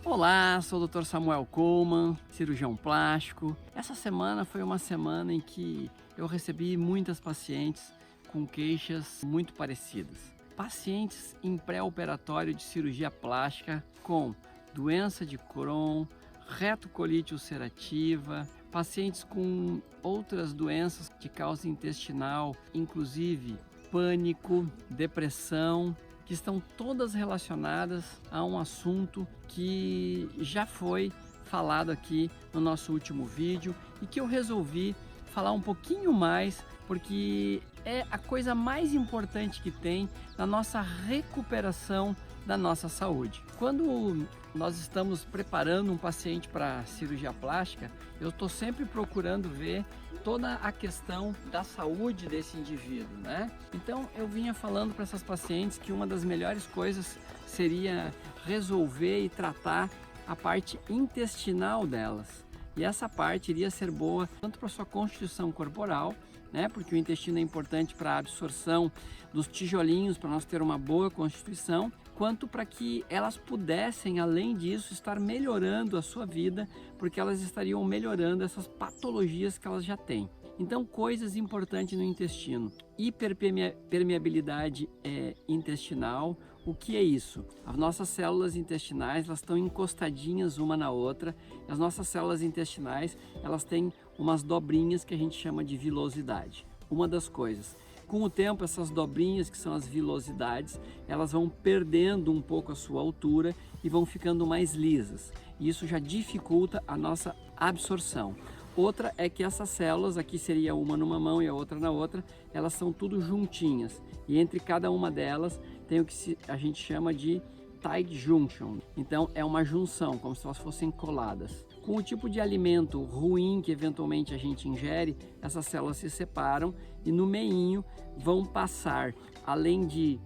Olá, sou o Dr. Samuel Coleman, cirurgião plástico. Essa semana foi uma semana em que eu recebi muitas pacientes com queixas muito parecidas. Pacientes em pré-operatório de cirurgia plástica com doença de Crohn, retocolite ulcerativa, pacientes com outras doenças de causa intestinal, inclusive pânico, depressão, que estão todas relacionadas a um assunto que já foi falado aqui no nosso último vídeo e que eu resolvi falar um pouquinho mais porque é a coisa mais importante que tem na nossa recuperação da nossa saúde. Quando nós estamos preparando um paciente para cirurgia plástica, eu estou sempre procurando ver toda a questão da saúde desse indivíduo, né? Então eu vinha falando para essas pacientes que uma das melhores coisas seria resolver e tratar a parte intestinal delas. E essa parte iria ser boa tanto para sua constituição corporal, né? Porque o intestino é importante para a absorção dos tijolinhos, para nós ter uma boa constituição, quanto para que elas pudessem, além disso, estar melhorando a sua vida, porque elas estariam melhorando essas patologias que elas já têm. Então, coisas importantes no intestino: hiperpermeabilidade intestinal. O que é isso? As nossas células intestinais, elas estão encostadinhas uma na outra. As nossas células intestinais, elas têm umas dobrinhas que a gente chama de vilosidade. Uma das coisas. Com o tempo, essas dobrinhas, que são as vilosidades, elas vão perdendo um pouco a sua altura e vão ficando mais lisas. E isso já dificulta a nossa absorção. Outra é que essas células, aqui seria uma numa mão e a outra na outra, elas são tudo juntinhas. E entre cada uma delas tem o que a gente chama de tight junction. Então é uma junção, como se elas fossem coladas. Com o tipo de alimento ruim que eventualmente a gente ingere, essas células se separam e no meinho vão passar, além de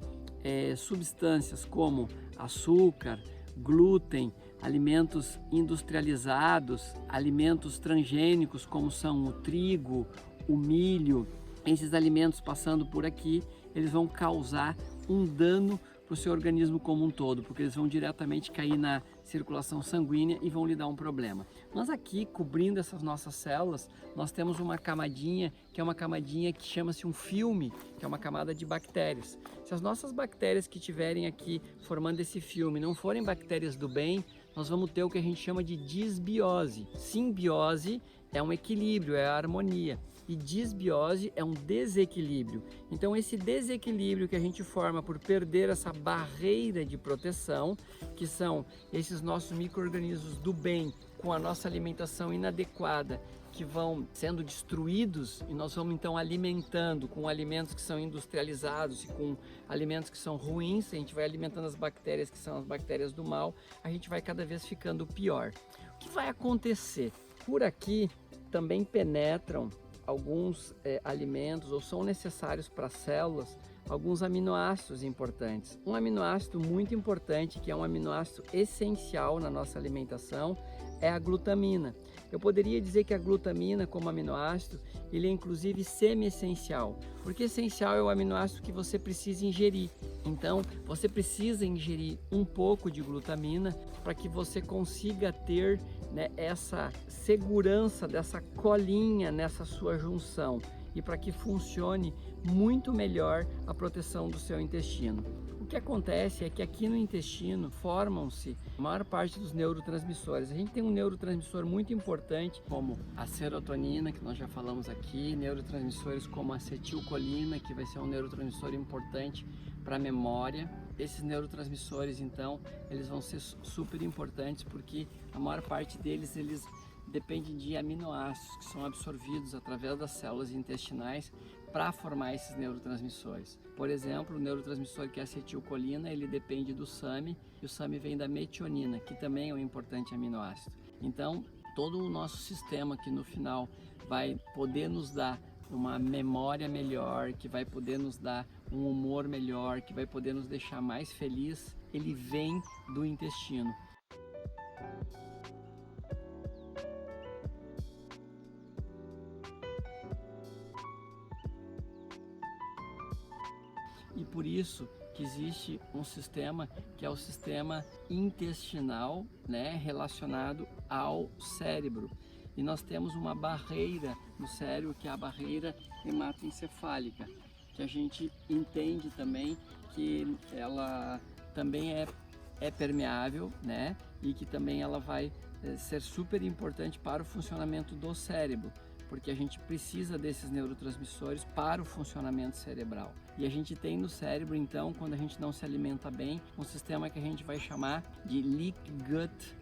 substâncias como açúcar, glúten, alimentos industrializados, alimentos transgênicos como são o trigo, o milho. Esses alimentos passando por aqui, eles vão causar um dano para o seu organismo como um todo, porque eles vão diretamente cair na circulação sanguínea e vão lhe dar um problema. Mas aqui, cobrindo essas nossas células, nós temos uma camadinha, que é uma camadinha que chama-se um filme, que é uma camada de bactérias. Se as nossas bactérias que estiverem aqui formando esse filme não forem bactérias do bem, nós vamos ter o que a gente chama de disbiose. Simbiose é um equilíbrio, é a harmonia. E disbiose é um desequilíbrio. Então esse desequilíbrio que a gente forma por perder essa barreira de proteção, que são esses nossos micro-organismos do bem com a nossa alimentação inadequada, que vão sendo destruídos, e nós vamos então alimentando com alimentos que são industrializados e com alimentos que são ruins. A gente vai alimentando as bactérias que são as bactérias do mal, a gente vai cada vez ficando pior. O que vai acontecer? Por aqui também penetram alguns alimentos, ou são necessários para as células, alguns aminoácidos importantes. Um aminoácido muito importante, que é um aminoácido essencial na nossa alimentação, é a glutamina. Eu poderia dizer que a glutamina, como aminoácido, ele é inclusive semi-essencial, porque essencial é o aminoácido que você precisa ingerir. Então, você precisa ingerir um pouco de glutamina para que você consiga ter, né, essa segurança dessa colinha nessa sua junção e para que funcione muito melhor a proteção do seu intestino. O que acontece é que aqui no intestino formam-se a maior parte dos neurotransmissores. A gente tem um neurotransmissor muito importante, como a serotonina, que nós já falamos aqui, neurotransmissores como a acetilcolina, que vai ser um neurotransmissor importante para a memória. Esses neurotransmissores, então, eles vão ser super importantes porque a maior parte deles, eles dependem de aminoácidos que são absorvidos através das células intestinais para formar esses neurotransmissores. Por exemplo, o neurotransmissor que é a acetilcolina, ele depende do SAMe, e o SAMe vem da metionina, que também é um importante aminoácido. Então, todo o nosso sistema que no final vai poder nos dar uma memória melhor, que vai poder nos dar um humor melhor, que vai poder nos deixar mais feliz, ele vem do intestino. E por isso que que existe um sistema que é o sistema intestinal, né, relacionado ao cérebro. E nós temos uma barreira no cérebro, que é a barreira hematoencefálica, que a gente entende também que ela também é permeável, né? E que também ela vai ser super importante para o funcionamento do cérebro, porque a gente precisa desses neurotransmissores para o funcionamento cerebral. E a gente tem no cérebro, então, quando a gente não se alimenta bem, um sistema que a gente vai chamar de leak gut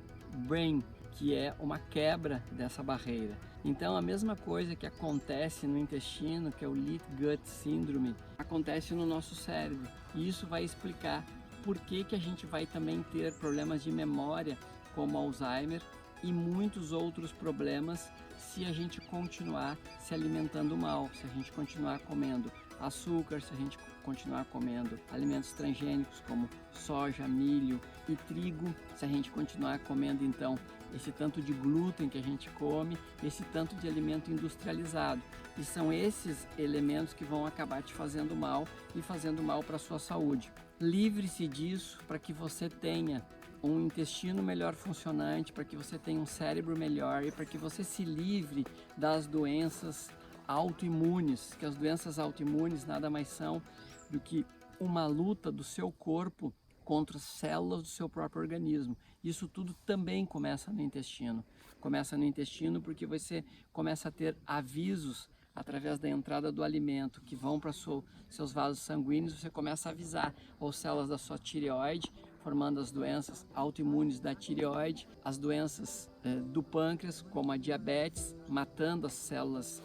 brain, que é uma quebra dessa barreira. Então, a mesma coisa que acontece no intestino, que é o leak gut syndrome, acontece no nosso cérebro. E isso vai explicar por que a gente vai também ter problemas de memória, como Alzheimer, e muitos outros problemas se a gente continuar se alimentando mal, se a gente continuar comendo açúcar, se a gente continuar comendo alimentos transgênicos como soja, milho e trigo, se a gente continuar comendo então esse tanto de glúten que a gente come, esse tanto de alimento industrializado. E são esses elementos que vão acabar te fazendo mal e fazendo mal para a sua saúde. Livre-se disso para que você tenha um intestino melhor funcionante, para que você tenha um cérebro melhor e para que você se livre das doenças autoimunes, que as doenças autoimunes nada mais são do que uma luta do seu corpo contra as células do seu próprio organismo. Isso tudo também começa no intestino. Começa no intestino porque você começa a ter avisos através da entrada do alimento que vão para seus vasos sanguíneos. Você começa a avisar as células da sua tireoide, formando as doenças autoimunes da tireoide, as doenças do pâncreas, como a diabetes, matando as células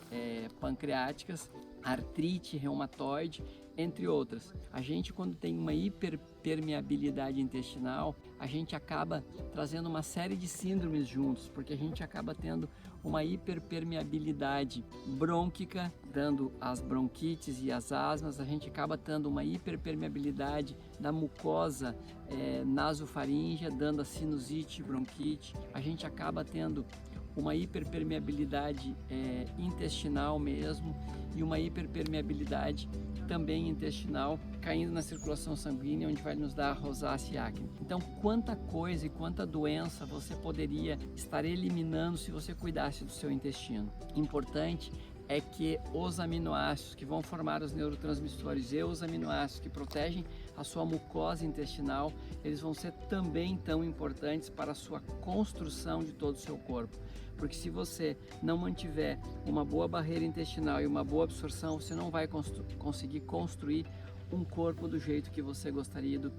pancreáticas, artrite reumatoide, entre outras. A gente, quando tem uma hiperpermeabilidade intestinal, a gente acaba trazendo uma série de síndromes juntos, porque a gente acaba tendo uma hiperpermeabilidade brônquica, dando as bronquites e as asmas, a gente acaba tendo uma hiperpermeabilidade da mucosa nasofaríngea, dando a sinusite, bronquite, a gente acaba tendo uma hiperpermeabilidade intestinal mesmo e uma hiperpermeabilidade também intestinal, caindo na circulação sanguínea, onde vai nos dar a rosácea e acne. Então, quanta coisa e quanta doença você poderia estar eliminando se você cuidasse do seu intestino. Importante é que os aminoácidos que vão formar os neurotransmissores e os aminoácidos que protegem a sua mucosa intestinal, eles vão ser também tão importantes para a sua construção de todo o seu corpo. Porque se você não mantiver uma boa barreira intestinal e uma boa absorção, você não vai conseguir construir um corpo do jeito que você gostaria, do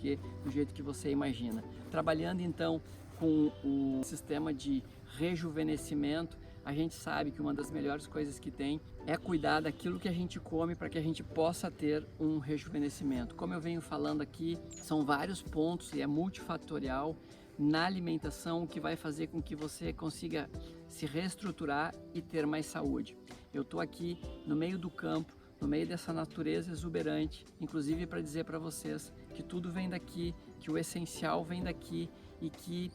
jeito que você imagina. Trabalhando então com o sistema de rejuvenescimento, a gente sabe que uma das melhores coisas que tem é cuidar daquilo que a gente come para que a gente possa ter um rejuvenescimento. Como eu venho falando aqui, são vários pontos e é multifatorial na alimentação que vai fazer com que você consiga se reestruturar e ter mais saúde. Eu estou aqui no meio do campo, no meio dessa natureza exuberante, inclusive para dizer para vocês que tudo vem daqui, que o essencial vem daqui e que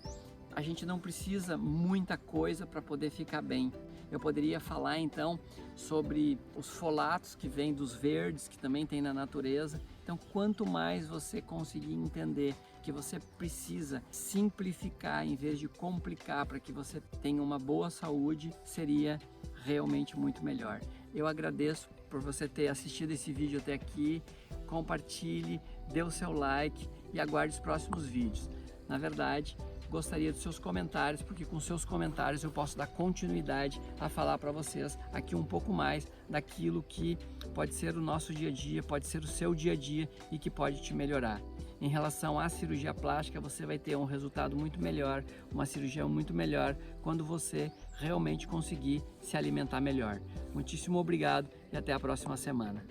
a gente não precisa muita coisa para poder ficar bem. Eu poderia falar então sobre os folatos que vêm dos verdes, que também tem na natureza. Então, quanto mais você conseguir entender que você precisa simplificar em vez de complicar para que você tenha uma boa saúde, seria realmente muito melhor. Eu agradeço por você ter assistido esse vídeo até aqui. Compartilhe, dê o seu like e aguarde os próximos vídeos. Na verdade, gostaria dos seus comentários, porque com seus comentários eu posso dar continuidade a falar para vocês aqui um pouco mais daquilo que pode ser o nosso dia a dia, pode ser o seu dia a dia e que pode te melhorar. Em relação à cirurgia plástica, você vai ter um resultado muito melhor, uma cirurgia muito melhor quando você realmente conseguir se alimentar melhor. Muitíssimo obrigado e até a próxima semana.